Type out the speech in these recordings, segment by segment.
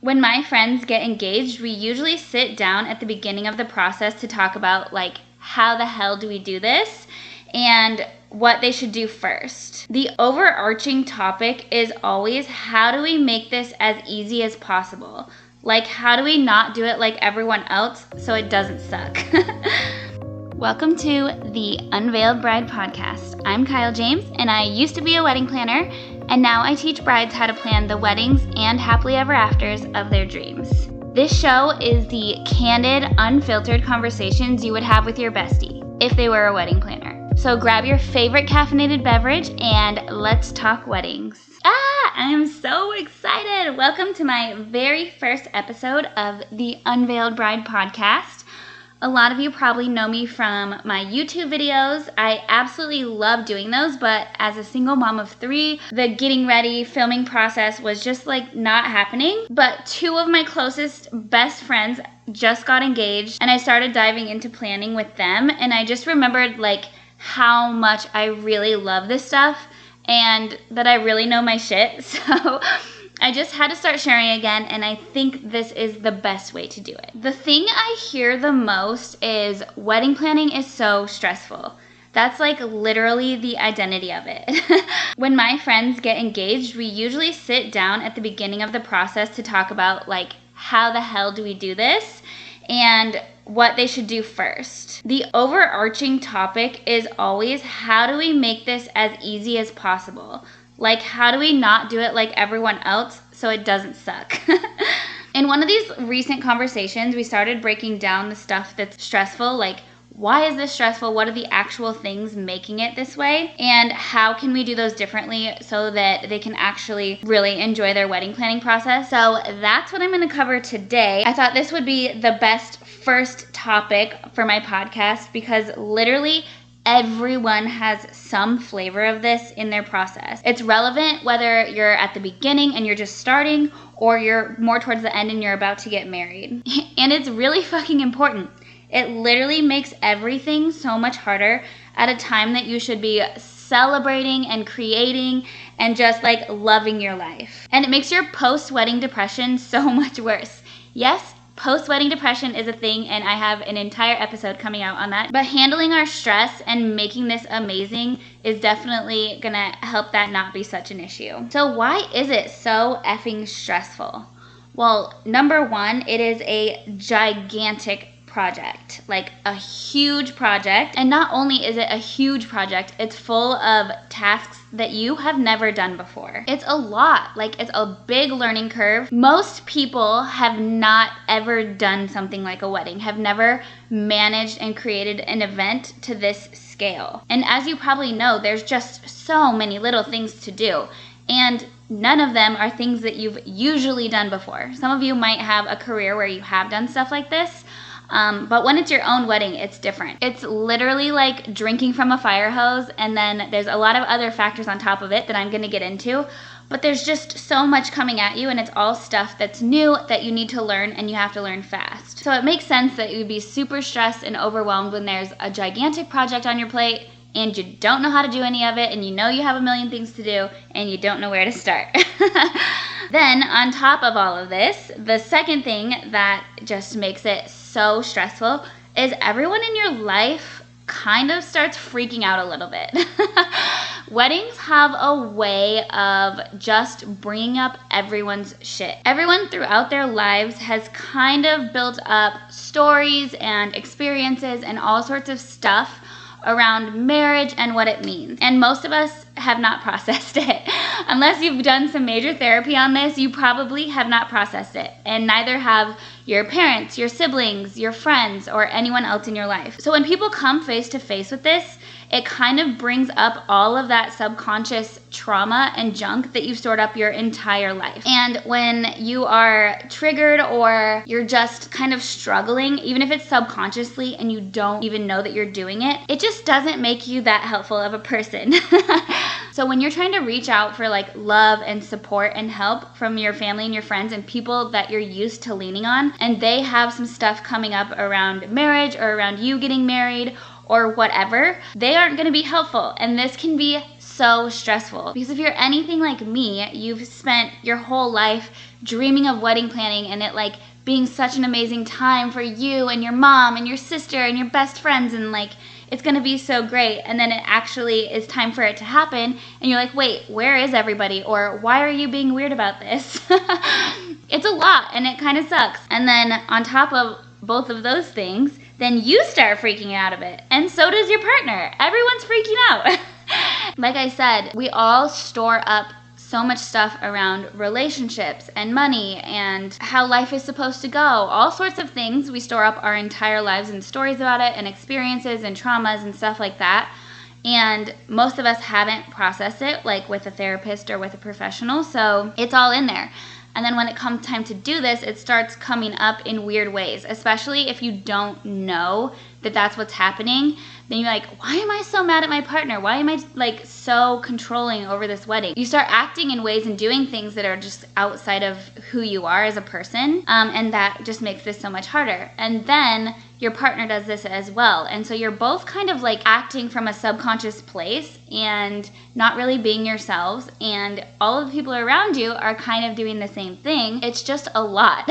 When my friends get engaged, we usually sit down at the beginning of the process to talk about how the hell do we do this and what they should do first. The overarching topic is always, how do we make this as easy as possible? How do we not do it like everyone else so it doesn't suck? Welcome to the Unveiled Bride Podcast. I'm Kyle James, and I used to be a wedding planner, and now I teach brides how to plan the weddings and happily ever afters of their dreams. This show is the candid, unfiltered conversations you would have with your bestie if they were a wedding planner. So grab your favorite caffeinated beverage and let's talk weddings. I am so excited. Welcome to my very first episode of the Unveiled Bride Podcast. A lot of you probably know me from my YouTube videos. I absolutely love doing those, but as a single mom of 3, the getting ready, filming process was just not happening. But 2 of my closest best friends just got engaged, and I started diving into planning with them, and I just remembered how much I really love this stuff and that I really know my shit. So I just had to start sharing again, and I think this is the best way to do it. The thing I hear the most is wedding planning is so stressful. That's literally the identity of it. When my friends get engaged, we usually sit down at the beginning of the process to talk about how the hell do we do this and what they should do first. The overarching topic is always, how do we make this as easy as possible? How do we not do it like everyone else so it doesn't suck? In one of these recent conversations, we started breaking down the stuff that's stressful, why is this stressful? What are the actual things making it this way? And how can we do those differently so that they can actually really enjoy their wedding planning process? So that's what I'm going to cover today. I thought this would be the best first topic for my podcast because literally everyone has some flavor of this in their process. It's relevant whether you're at the beginning and you're just starting or you're more towards the end and you're about to get married. And it's really fucking important. It literally makes everything so much harder at a time that you should be celebrating and creating and just loving your life. And it makes your post-wedding depression so much worse. Yes, post-wedding depression is a thing, and I have an entire episode coming out on that. But handling our stress and making this amazing is definitely gonna help that not be such an issue. So why is it so effing stressful? Well, number 1, it is a gigantic project, a huge project. And not only is it a huge project, it's full of tasks that you have never done before. It's a lot, it's a big learning curve. Most people have not ever done something like a wedding, have never managed and created an event to this scale. And as you probably know, there's just so many little things to do. And none of them are things that you've usually done before. Some of you might have a career where you have done stuff like this. But when it's your own wedding, it's different. It's literally like drinking from a fire hose, and then there's a lot of other factors on top of it that I'm going to get into. But there's just so much coming at you, and it's all stuff that's new that you need to learn, and you have to learn fast. So it makes sense that you'd be super stressed and overwhelmed when there's a gigantic project on your plate, and you don't know how to do any of it, and you know you have a million things to do, and you don't know where to start. Then, on top of all of this, the second thing that just makes it so stressful is everyone in your life kind of starts freaking out a little bit. Weddings have a way of just bringing up everyone's shit. Everyone throughout their lives has kind of built up stories and experiences and all sorts of stuff around marriage and what it means. And most of us have not processed it. Unless you've done some major therapy on this, you probably have not processed it. And neither have your parents, your siblings, your friends, or anyone else in your life. So when people come face to face with this, it kind of brings up all of that subconscious trauma and junk that you've stored up your entire life. And when you are triggered or you're just kind of struggling, even if it's subconsciously and you don't even know that you're doing it, it just doesn't make you that helpful of a person. So when you're trying to reach out for love and support and help from your family and your friends and people that you're used to leaning on, and they have some stuff coming up around marriage or around you getting married or whatever, they aren't going to be helpful. And this can be so stressful. Because if you're anything like me, you've spent your whole life dreaming of wedding planning and it like being such an amazing time for you and your mom and your sister and your best friends, and like it's gonna be so great, and then it actually is time for it to happen and you're like, wait, where is everybody? Or why are you being weird about this? It's a lot and it kind of sucks. And then on top of both of those things, then you start freaking out of it, and so does your partner. Everyone's freaking out. Like I said, we all store up so much stuff around relationships and money and how life is supposed to go. All sorts of things. We store up our entire lives and stories about it and experiences and traumas and stuff like that. And most of us haven't processed it like with a therapist or with a professional, so it's all in there. And then when it comes time to do this, it starts coming up in weird ways, especially if you don't know that that's what's happening. Then you're like, why am I so mad at my partner? Why am I like so controlling over this wedding? You start acting in ways and doing things that are just outside of who you are as a person. And that just makes this so much harder. And then your partner does this as well. And so you're both kind of like acting from a subconscious place and not really being yourselves. And all of the people around you are kind of doing the same thing. It's just a lot.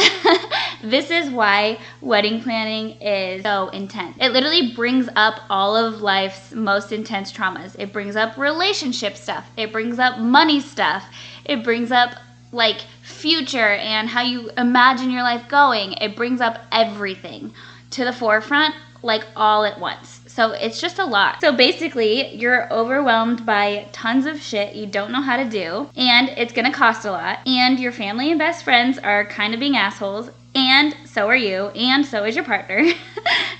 This is why wedding planning is so intense. It literally brings up all of life's most intense traumas. It brings up relationship stuff. It brings up money stuff. It brings up like future and how you imagine your life going. It brings up everything to the forefront like all at once. So it's just a lot. So basically, you're overwhelmed by tons of shit you don't know how to do, and it's gonna cost a lot, and your family and best friends are kind of being assholes, and so are you, and so is your partner.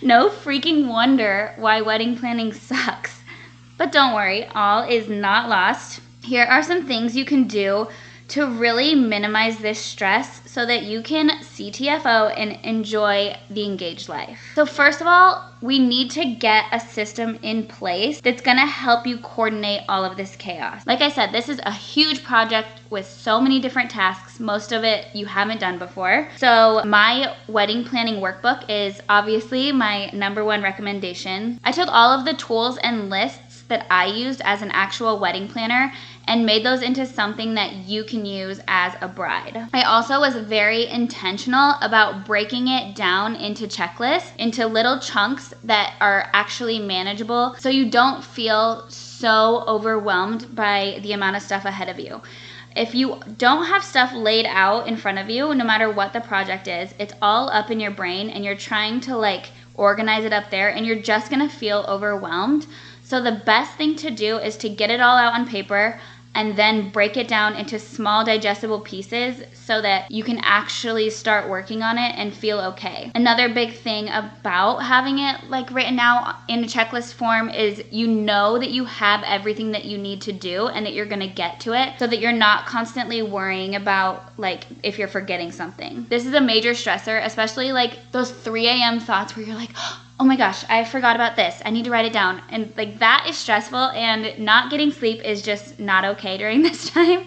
No freaking wonder why wedding planning sucks. But don't worry, all is not lost. Here are some things you can do to really minimize this stress so that you can CTFO and enjoy the engaged life. So first of all, we need to get a system in place that's gonna help you coordinate all of this chaos. Like I said, this is a huge project with so many different tasks. Most of it you haven't done before. So my wedding planning workbook is obviously my number one recommendation. I took all of the tools and lists that I used as an actual wedding planner and made those into something that you can use as a bride. I also was very intentional about breaking it down into checklists, into little chunks that are actually manageable, so you don't feel so overwhelmed by the amount of stuff ahead of you. If you don't have stuff laid out in front of you, no matter what the project is, it's all up in your brain and you're trying to like organize it up there and you're just gonna feel overwhelmed. So the best thing to do is to get it all out on paper and then break it down into small digestible pieces so that you can actually start working on it and feel okay. Another big thing about having it like written out in a checklist form is you know that you have everything that you need to do and that you're gonna get to it, so that you're not constantly worrying about like if you're forgetting something. This is a major stressor, especially like those 3 a.m. thoughts where you're like, oh my gosh, I forgot about this. I need to write it down. And like that is stressful, and not getting sleep is just not okay during this time.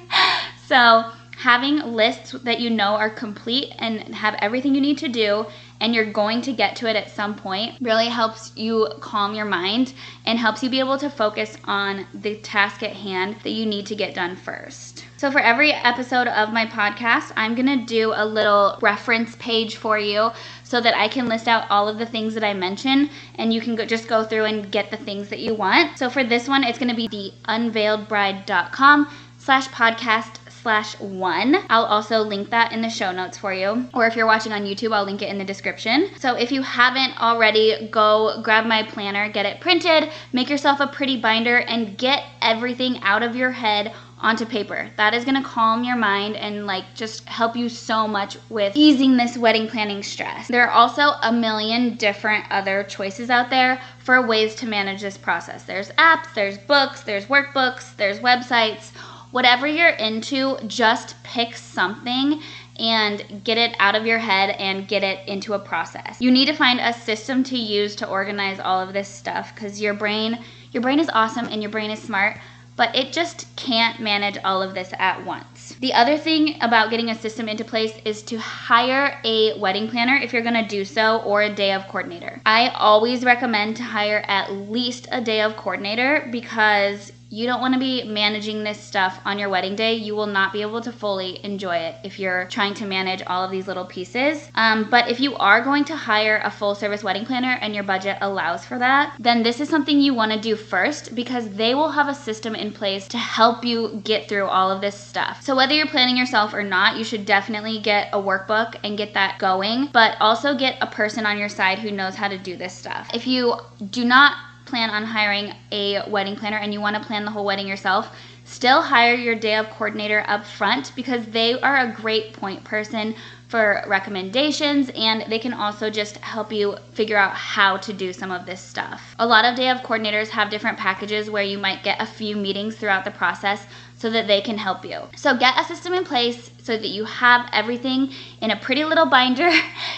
So having lists that you know are complete and have everything you need to do and you're going to get to it at some point really helps you calm your mind and helps you be able to focus on the task at hand that you need to get done first. So for every episode of my podcast, I'm gonna do a little reference page for you so that I can list out all of the things that I mention and you can just go through and get the things that you want. So for this one, it's gonna be the unveiledbride.com/podcast/1. I'll also link that in the show notes for you. Or if you're watching on YouTube, I'll link it in the description. So if you haven't already, go grab my planner, get it printed, make yourself a pretty binder, and get everything out of your head onto paper. That is gonna calm your mind and like just help you so much with easing this wedding planning stress. There are also a million different other choices out there for ways to manage this process. There's apps, there's books, there's workbooks, there's websites. Whatever you're into, just pick something and get it out of your head and get it into a process. You need to find a system to use to organize all of this stuff, because your brain is awesome and your brain is smart, but it just can't manage all of this at once. The other thing about getting a system into place is to hire a wedding planner if you're gonna do so, or a day of coordinator. I always recommend to hire at least a day of coordinator, because you don't want to be managing this stuff on your wedding day. You will not be able to fully enjoy it if you're trying to manage all of these little pieces. But if you are going to hire a full service wedding planner and your budget allows for that, then this is something you want to do first, because they will have a system in place to help you get through all of this stuff. So whether you're planning yourself or not, you should definitely get a workbook and get that going, but also get a person on your side who knows how to do this stuff. If you do not plan on hiring a wedding planner and you want to plan the whole wedding yourself, still hire your day of coordinator up front, because they are a great point person for recommendations, and they can also just help you figure out how to do some of this stuff. A lot of day of coordinators have different packages where you might get a few meetings throughout the process so that they can help you. So get a system in place so that you have everything in a pretty little binder.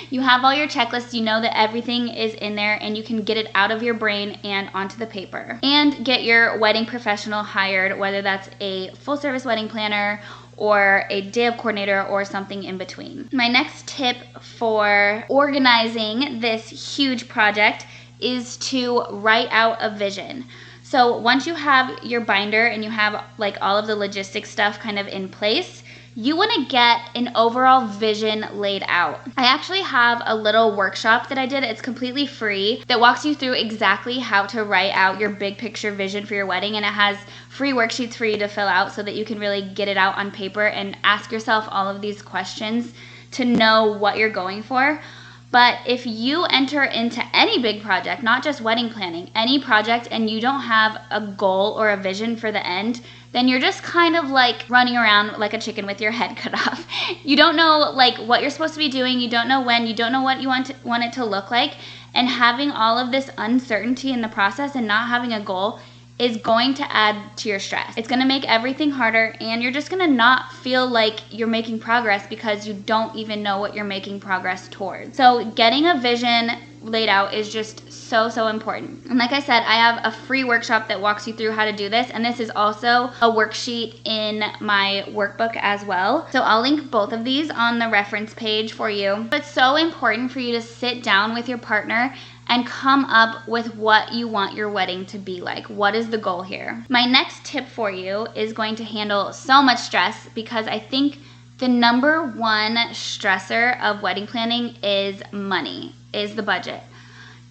You have all your checklists, you know that everything is in there, and you can get it out of your brain and onto the paper. And get your wedding professional hired, whether that's a full service wedding planner or a day of coordinator or something in between. My next tip for organizing this huge project is to write out a vision. So once you have your binder and you have like all of the logistics stuff kind of in place, you want to get an overall vision laid out. I actually have a little workshop that I did. It's completely free that walks you through exactly how to write out your big picture vision for your wedding, and it has free worksheets for you to fill out so that you can really get it out on paper and ask yourself all of these questions to know what you're going for. But if you enter into any big project, not just wedding planning, any project, and you don't have a goal or a vision for the end, then you're just kind of like running around like a chicken with your head cut off. You don't know like what you're supposed to be doing, you don't know when, you don't know what you want it to look like, and having all of this uncertainty in the process and not having a goal is going to add to your stress. It's gonna make everything harder, and you're just gonna not feel like you're making progress because you don't even know what you're making progress towards. So getting a vision laid out is just so important. And like I said, I have a free workshop that walks you through how to do this, and this is also a worksheet in my workbook as well. So I'll link both of these on the reference page for you. But it's so important for you to sit down with your partner and come up with what you want your wedding to be like. What is the goal here? My next tip for you is going to handle so much stress, because I think the number one stressor of wedding planning is money, is the budget.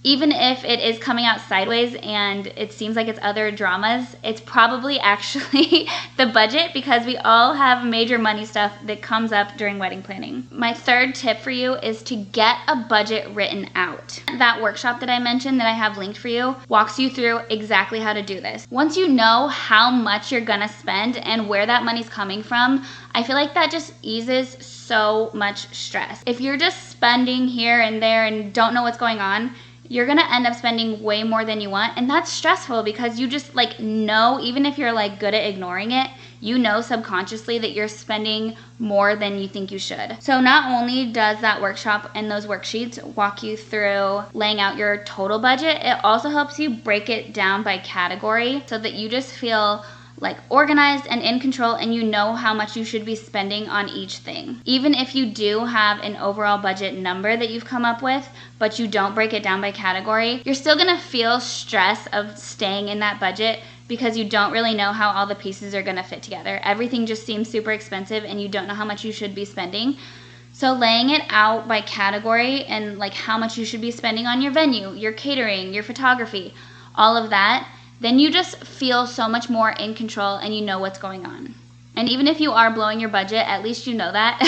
Even if it is coming out sideways and it seems like it's other dramas, it's probably actually the budget, because we all have major money stuff that comes up during wedding planning. My third tip for you is to get a budget written out. That workshop that I mentioned that I have linked for you walks you through exactly how to do this. Once you know how much you're gonna spend and where that money's coming from, I feel like that just eases so much stress. If you're just spending here and there and don't know what's going on, you're gonna end up spending way more than you want, and that's stressful because you just like know, even if you're like good at ignoring it, you know subconsciously that you're spending more than you think you should. So not only does that workshop and those worksheets walk you through laying out your total budget, it also helps you break it down by category so that you just feel like organized and in control, and you know how much you should be spending on each thing. Even if you do have an overall budget number that you've come up with, but you don't break it down by category, you're still gonna feel stress of staying in that budget because you don't really know how all the pieces are gonna fit together. Everything just seems super expensive and you don't know how much you should be spending. So laying it out by category and like how much you should be spending on your venue, your catering, your photography, all of that, then you just feel so much more in control and you know what's going on. And even if you are blowing your budget, at least you know that.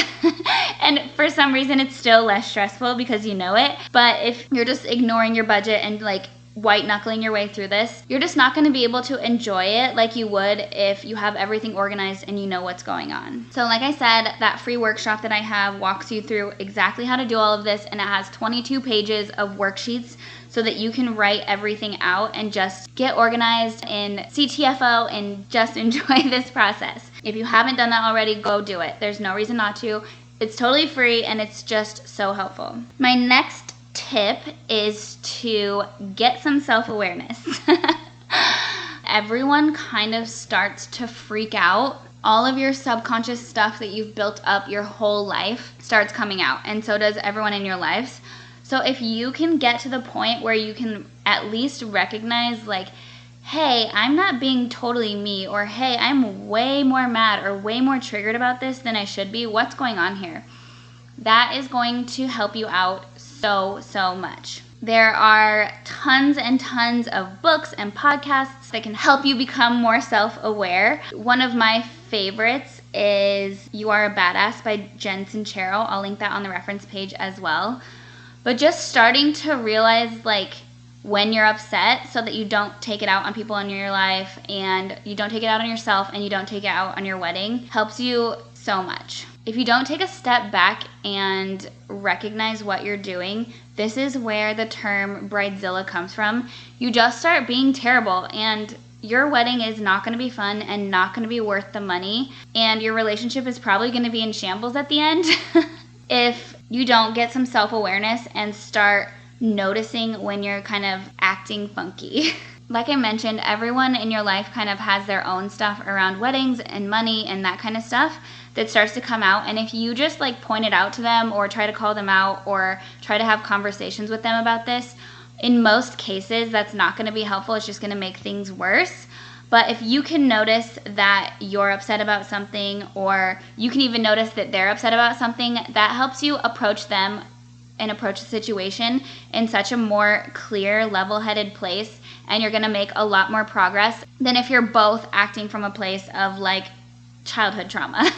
And for some reason, it's still less stressful because you know it. But if you're just ignoring your budget and like white knuckling your way through this, you're just not going to be able to enjoy it like you would if you have everything organized and you know what's going on. So like I said, that free workshop that I have walks you through exactly how to do all of this, and it has 22 pages of worksheets so that you can write everything out and just get organized in CTFO and just enjoy this process. If you haven't done that already, go do it. There's no reason not to. It's totally free and it's just so helpful. My next tip is to get some self-awareness. Everyone kind of starts to freak out. All of your subconscious stuff that you've built up your whole life starts coming out, and so does everyone in your lives. So if you can get to the point where you can at least recognize like, hey, I'm not being totally me, or hey, I'm way more mad or way more triggered about this than I should be. What's going on here? That is going to help you out so much. There are tons and tons of books and podcasts that can help you become more self-aware. One of my favorites is You Are a Badass by Jen Sincero. I'll link that on the reference page as well. But just starting to realize like when you're upset so that you don't take it out on people in your life, and you don't take it out on yourself, and you don't take it out on your wedding helps you so much. If you don't take a step back and recognize what you're doing, this is where the term bridezilla comes from. You just start being terrible, and your wedding is not going to be fun and not going to be worth the money, and your relationship is probably going to be in shambles at the end if you don't get some self-awareness and start noticing when you're kind of acting funky. Like I mentioned, everyone in your life kind of has their own stuff around weddings and money and that kind of stuff that starts to come out. And if you just like point it out to them or try to call them out or try to have conversations with them about this, in most cases that's not going to be helpful. It's just going to make things worse. But if you can notice that you're upset about something, or you can even notice that they're upset about something, that helps you approach them and approach the situation in such a more clear, level-headed place, and you're going to make a lot more progress than if you're both acting from a place of like childhood trauma.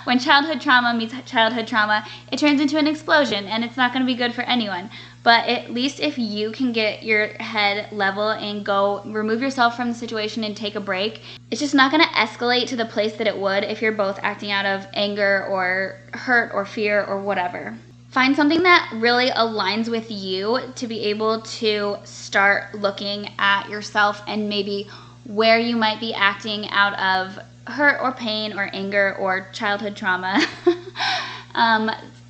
When childhood trauma meets childhood trauma, it turns into an explosion, and it's not going to be good for anyone. But at least if you can get your head level and go remove yourself from the situation and take a break, it's just not going to escalate to the place that it would if you're both acting out of anger or hurt or fear or whatever. Find something that really aligns with you to be able to start looking at yourself and maybe where you might be acting out of hurt or pain or anger or childhood trauma.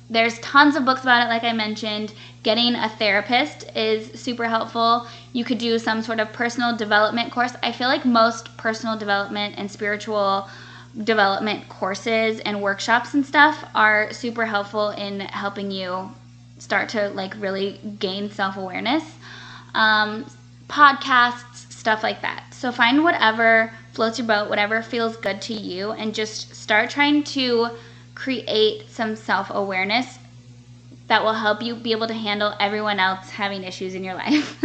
There's tons of books about it, like I mentioned. Getting a therapist is super helpful. You could do some sort of personal development course. I feel like most personal development and spiritual development courses and workshops and stuff are super helpful in helping you start to like really gain self-awareness. Podcasts, stuff like that. So find whatever floats your boat, whatever feels good to you, and just start trying to create some self-awareness that will help you be able to handle everyone else having issues in your life.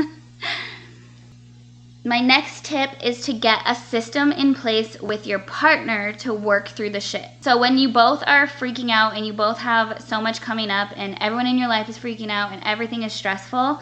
My next tip is to get a system in place with your partner to work through the shit. So when you both are freaking out and you both have so much coming up and everyone in your life is freaking out and everything is stressful,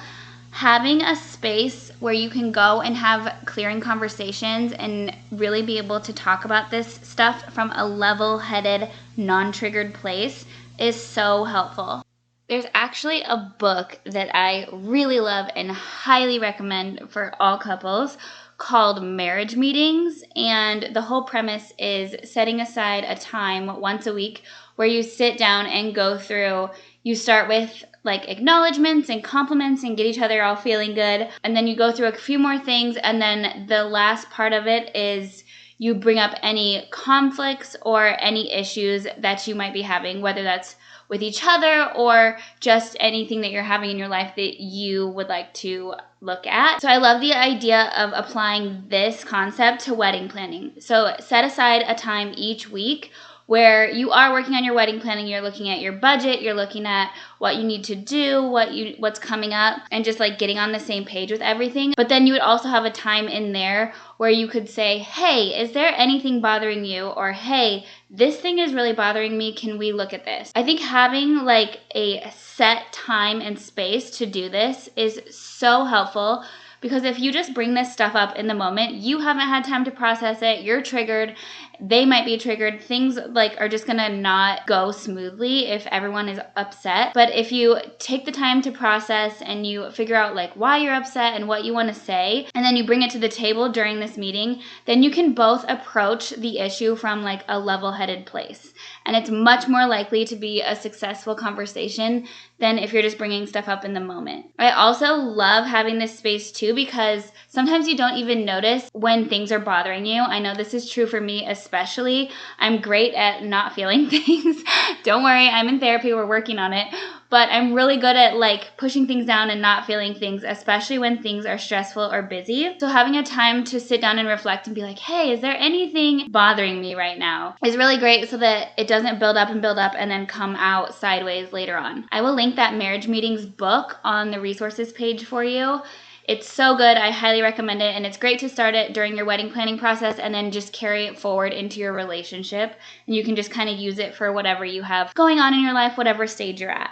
having a space where you can go and have clearing conversations and really be able to talk about this stuff from a level-headed, non-triggered place is so helpful. There's actually a book that I really love and highly recommend for all couples called Marriage Meetings, and the whole premise is setting aside a time once a week where you sit down and go through. You start with like acknowledgments and compliments and get each other all feeling good, and then you go through a few more things, and then the last part of it is you bring up any conflicts or any issues that you might be having, whether that's with each other or just anything that you're having in your life that you would like to look at. So I love the idea of applying this concept to wedding planning. So set aside a time each week where you are working on your wedding planning. You're looking at your budget, you're looking at what you need to do, what's coming up, and just like getting on the same page with everything. But then you would also have a time in there where you could say, hey, is there anything bothering you? Or hey, this thing is really bothering me. Can we look at this? I think having like a set time and space to do this is so helpful, because if you just bring this stuff up in the moment, you haven't had time to process it, you're triggered, they might be triggered, things like are just gonna not go smoothly if everyone is upset. But if you take the time to process and you figure out like why you're upset and what you want to say, and then you bring it to the table during this meeting, then you can both approach the issue from like a level-headed place. And it's much more likely to be a successful conversation than if you're just bringing stuff up in the moment. I also love having this space too, because sometimes you don't even notice when things are bothering you. I know this is true for me, especially especially. I'm great at not feeling things. Don't worry, I'm in therapy, we're working on it. But I'm really good at like pushing things down and not feeling things, especially when things are stressful or busy. So having a time to sit down and reflect and be like, hey, is there anything bothering me right now, is really great so that it doesn't build up and then come out sideways later on. I will link that Marriage Meetings book on the resources page for you. It's so good. I highly recommend it, and it's great to start it during your wedding planning process and then just carry it forward into your relationship. And you can just kind of use it for whatever you have going on in your life, whatever stage you're at.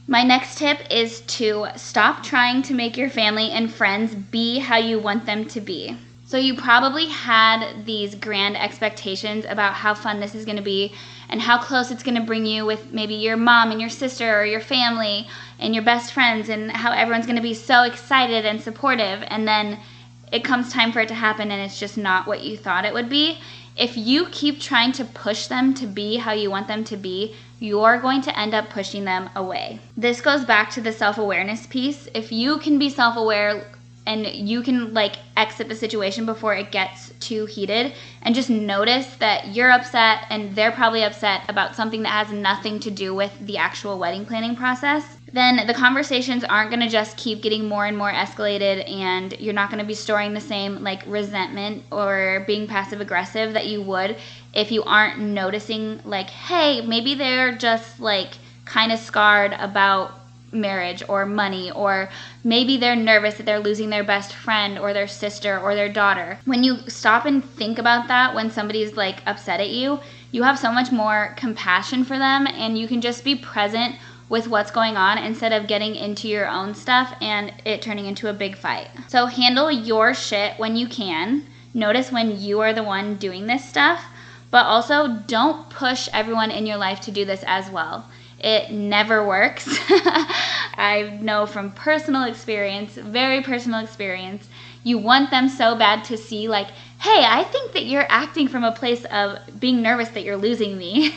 My next tip is to stop trying to make your family and friends be how you want them to be. So you probably had these grand expectations about how fun this is going to be and how close it's going to bring you with maybe your mom and your sister or your family and your best friends, and how everyone's going to be so excited and supportive, and then it comes time for it to happen and it's just not what you thought it would be. If you keep trying to push them to be how you want them to be, you're going to end up pushing them away. This goes back to the self-awareness piece. If you can be self-aware and you can like exit the situation before it gets too heated and just notice that you're upset and they're probably upset about something that has nothing to do with the actual wedding planning process, then the conversations aren't going to just keep getting more and more escalated, and you're not going to be storing the same like resentment or being passive aggressive that you would if you aren't noticing like, hey, maybe they're just like kind of scarred about marriage or money, or maybe they're nervous that they're losing their best friend or their sister or their daughter. When you stop and think about that when somebody's like upset at you, you have so much more compassion for them, and you can just be present with what's going on instead of getting into your own stuff and it turning into a big fight. So handle your shit when you can. Notice when you are the one doing this stuff, but also don't push everyone in your life to do this as well. It never works. I know from personal experience, very personal experience, you want them so bad to see like, hey, I think that you're acting from a place of being nervous that you're losing me.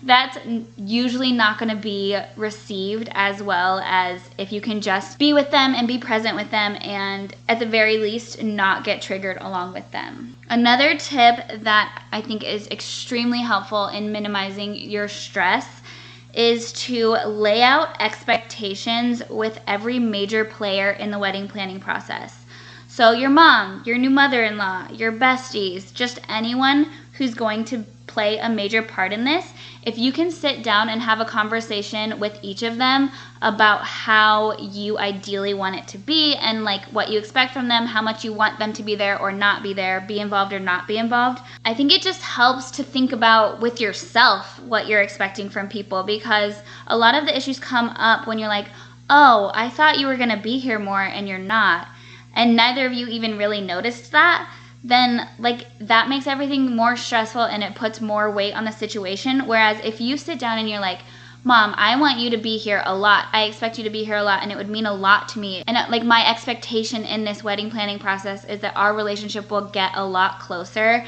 That's usually not going to be received as well as if you can just be with them and be present with them, and at the very least not get triggered along with them. Another tip that I think is extremely helpful in minimizing your stress is to lay out expectations with every major player in the wedding planning process. So your mom, your new mother-in-law, your besties, just anyone who's going to play a major part in this. If you can sit down and have a conversation with each of them about how you ideally want it to be and like what you expect from them, how much you want them to be there or not be there, be involved or not be involved, I think it just helps to think about with yourself what you're expecting from people, because a lot of the issues come up when you're like, oh, I thought you were going to be here more and you're not, and neither of you even really noticed that. Then like that makes everything more stressful and it puts more weight on the situation. Whereas if you sit down and you're like, Mom, I want you to be here a lot. I expect you to be here a lot, and it would mean a lot to me. And like my expectation in this wedding planning process is that our relationship will get a lot closer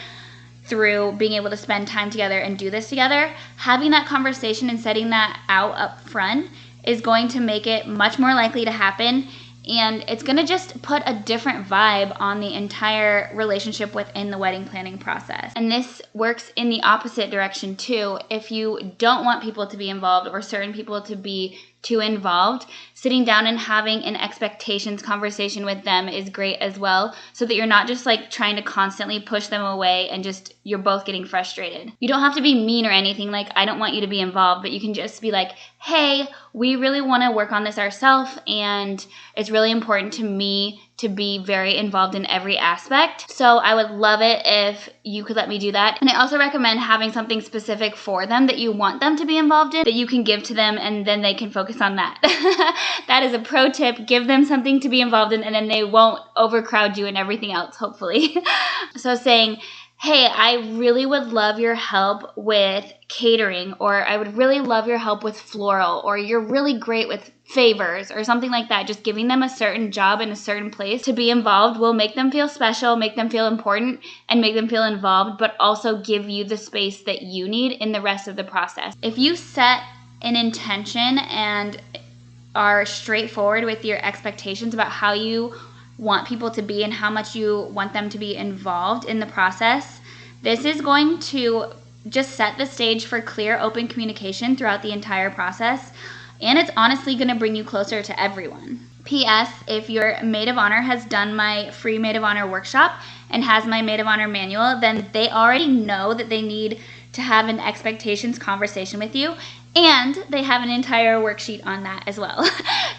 through being able to spend time together and do this together. Having that conversation and setting that out up front is going to make it much more likely to happen. And it's going to just put a different vibe on the entire relationship within the wedding planning process. And this works in the opposite direction too. If you don't want people to be involved or certain people to be too involved, sitting down and having an expectations conversation with them is great as well, so that you're not just like trying to constantly push them away and just you're both getting frustrated. You don't have to be mean or anything, like I don't want you to be involved, but you can just be like, hey, we really want to work on this ourselves, and it's really important to me to be very involved in every aspect. So I would love it if you could let me do that. And I also recommend having something specific for them that you want them to be involved in that you can give to them, and then they can focus on that. That is a pro tip. Give them something to be involved in, and then they won't overcrowd you and everything else, hopefully. So saying, hey, I really would love your help with catering, or I would really love your help with floral, or you're really great with favors, or something like that. Just giving them a certain job in a certain place to be involved will make them feel special, make them feel important, and make them feel involved, but also give you the space that you need in the rest of the process. If you set an intention and are straightforward with your expectations about how you want people to be and how much you want them to be involved in the process, This is going to just set the stage for clear, open communication throughout the entire process, and it's honestly going to bring you closer to everyone. P.S. If your maid of honor has done my free maid of honor workshop and has my maid of honor manual, then they already know that they need to have an expectations conversation with you, and they have an entire worksheet on that as well.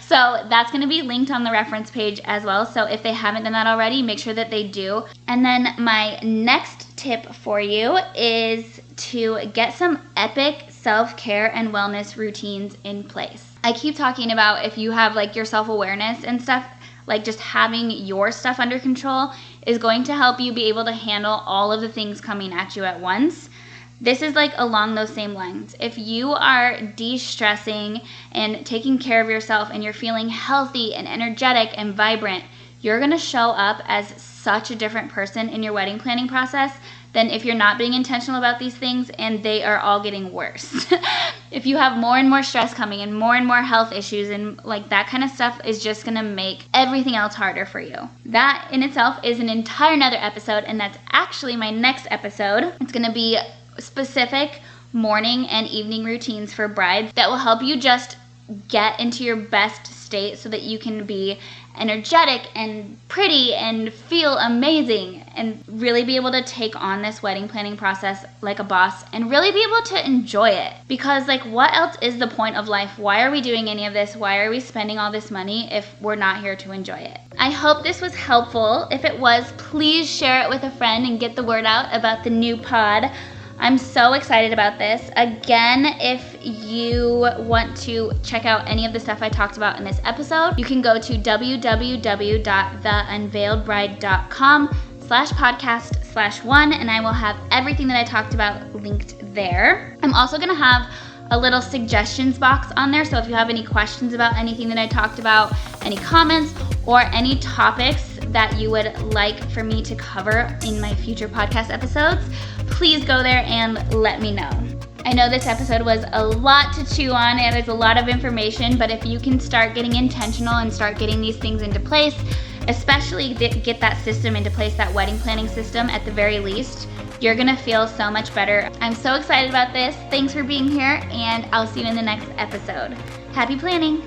So that's going to be linked on the reference page as well. So if they haven't done that already, make sure that they do. And then my next tip for you is to get some epic self-care and wellness routines in place. I keep talking about if you have like your self-awareness and stuff, like just having your stuff under control is going to help you be able to handle all of the things coming at you at once. This is like along those same lines. If you are de-stressing and taking care of yourself and you're feeling healthy and energetic and vibrant, you're gonna show up as such a different person in your wedding planning process than if you're not being intentional about these things and they are all getting worse. If you have more and more stress coming and more health issues and like that kind of stuff is just gonna make everything else harder for you. That in itself is an entire another episode, and that's actually my next episode. It's gonna be specific morning and evening routines for brides that will help you just get into your best state so that you can be energetic and pretty and feel amazing and really be able to take on this wedding planning process like a boss and really be able to enjoy it. Because like, what else is the point of life? Why are we doing any of this? Why are we spending all this money if we're not here to enjoy it? I hope this was helpful. If it was, please share it with a friend and get the word out about the new pod. I'm so excited about this. Again, if you want to check out any of the stuff I talked about in this episode, you can go to www.theunveiledbride.com/podcast/1, and I will have everything that I talked about linked there. I'm also gonna have a little suggestions box on there, so if you have any questions about anything that I talked about, any comments, or any topics that you would like for me to cover in my future podcast episodes, please go there and let me know. I know this episode was a lot to chew on and it's a lot of information, but if you can start getting intentional and start getting these things into place, especially get that system into place, that wedding planning system at the very least, you're gonna feel so much better. I'm so excited about this. Thanks for being here, and I'll see you in the next episode. Happy planning!